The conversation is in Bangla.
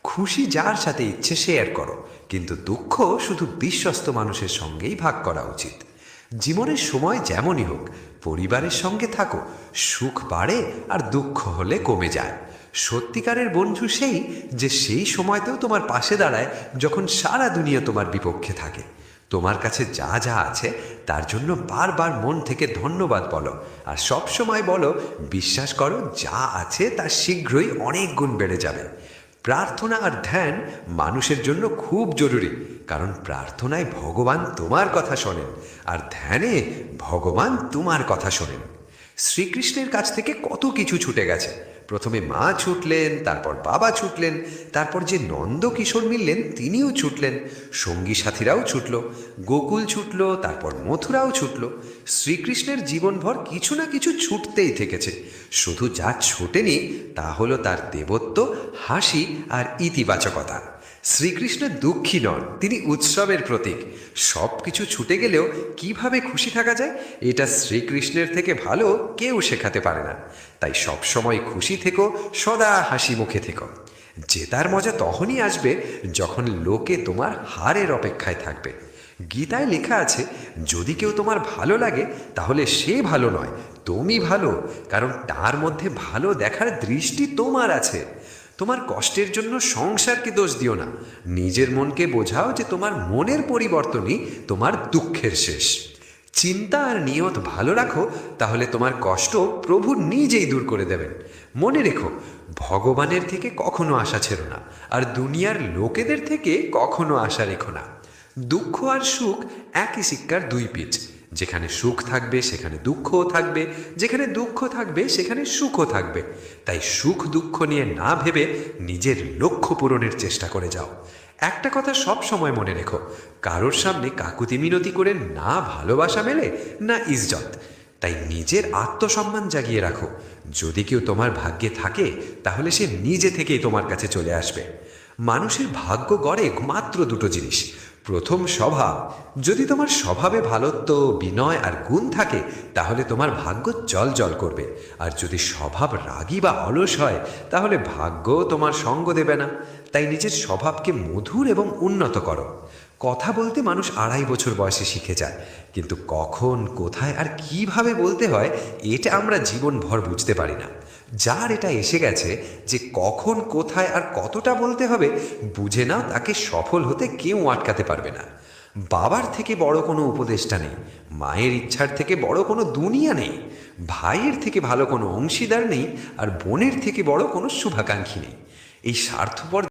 খুশি যার সাথে ইচ্ছে শেয়ার করো, কিন্তু দুঃখ শুধু বিশ্বস্ত মানুষের সঙ্গেই ভাগ করা উচিত। জীবনের সময় যেমনই হোক, পরিবারের সঙ্গে থাকো। সুখ বাড়ে আর দুঃখ হলে কমে যায়। সত্যিকারের বন্ধু সেই যে সেই সময়তেও তোমার পাশে দাঁড়ায় যখন সারা দুনিয়া তোমার বিপক্ষে থাকে। তোমার কাছে যা যা আছে তার জন্য বারবার মন থেকে ধন্যবাদ বলো, আর সব সময় বলো বিশ্বাস করো যা আছে তা শীঘ্রই অনেক গুণ বেড়ে যাবে। প্রার্থনা আর ধ্যান মানুষের জন্য খুব জরুরি, কারণ প্রার্থনায় ভগবান তোমার কথা শোনেন, আর ধ্যানে ভগবান তোমার কথা শোনেন। শ্রীকৃষ্ণের কাছ থেকে কত কিছু ছুটে গেছে। প্রথমে মা ছুটলেন, তারপর বাবা ছুটলেন, তারপর যে নন্দ কিশোর মিললেন তিনিও ছুটলেন, সঙ্গী সাথীরাও ছুটল, গোকুল ছুটল, তারপর মথুরাও ছুটল। শ্রীকৃষ্ণের জীবনভর কিছু না কিছু ছুটতেই থেকেছে। শুধু যা ছোটেনি তা হলো তার দেবত্ব, হাসি আর ইতিবাচকতা। শ্রীকৃষ্ণ দুঃখী নন, তিনি উৎসবের প্রতীক। সব কিছু ছুটে গেলেও কিভাবে খুশি থাকা যায় এটা শ্রীকৃষ্ণের থেকে ভালো কেউ শেখাতে পারে না। তাই সবসময় খুশি থেকো, সদা হাসি মুখে থেকো। জেতার মজা তখনই আসবে যখন লোকে তোমার হারের অপেক্ষায় থাকবে। গীতায় লেখা আছে, যদি কেউ তোমার ভালো লাগে তাহলে সে ভালো নয়, তুমি ভালো, কারণ তার মধ্যে ভালো দেখার দৃষ্টি তোমার আছে। তোমার কষ্টের জন্য সংসারকে দোষ দিও না, নিজের মনকে বোঝাও যে তোমার মনের পরিবর্তনই তোমার দুঃখের শেষ। চিন্তা আর নিয়ত ভালো রাখো, তাহলে তোমার কষ্ট প্রভু নিজেই দূর করে দেবেন। মনে রেখো, ভগবানের থেকে কখনো আশা ছেড়ো না, আর দুনিয়ার লোকেদের থেকে কখনো আশা রেখো না। দুঃখ আর সুখ একই সিক্কার দুই পিঠ। যেখানে সুখ থাকবে সেখানে দুঃখও থাকবে, যেখানে দুঃখ থাকবে সেখানে সুখও থাকবে। তাই সুখ দুঃখ নিয়ে না ভেবে নিজের লক্ষ্য পূরণের চেষ্টা করে যাও। একটা কথা সব সময় মনে রেখো, কারোর সামনে কাকুতি মিনতি করে না ভালোবাসা মেলে না ইজ্জত। তাই নিজের আত্মসম্মান জাগিয়ে রাখো। যদি কেউ তোমার ভাগ্যে থাকে তাহলে সে নিজে থেকেই তোমার কাছে চলে আসবে। মানুষের ভাগ্য গড়ে মাত্র দুটো জিনিস। প্রথম, স্বভাব। যদি তোমার স্বভাবে ভালোত্ব, বিনয় আর গুণ থাকে তাহলে তোমার ভাগ্য জল জল করবে। আর যদি স্বভাব রাগী বা অলস হয় তাহলে ভাগ্য তোমার সঙ্গ দেবে না। তাই নিজের স্বভাবকে মধুর এবং উন্নত করো। কথা বলতে মানুষ 2.5 বছর বয়সে শিখে যায়, কিন্তু কখন, কোথায় আর কিভাবে বলতে হয় এটা আমরা জীবনভর বুঝতে পারি না। যার এটা এসে গেছে যে কখন, কোথায় আর কতটা বলতে হবে বুঝে নাও, তাকে সফল হতে কেউ আটকাতে পারবে না। বাবার থেকে বড় কোনো উপদেষ্টা নেই, মায়ের ইচ্ছার থেকে বড় কোনো দুনিয়া নেই, ভাইয়ের থেকে ভালো কোনো অংশীদার নেই, আর বোনের থেকে বড় কোনো শুভাকাঙ্ক্ষী নেই। এই স্বার্থপর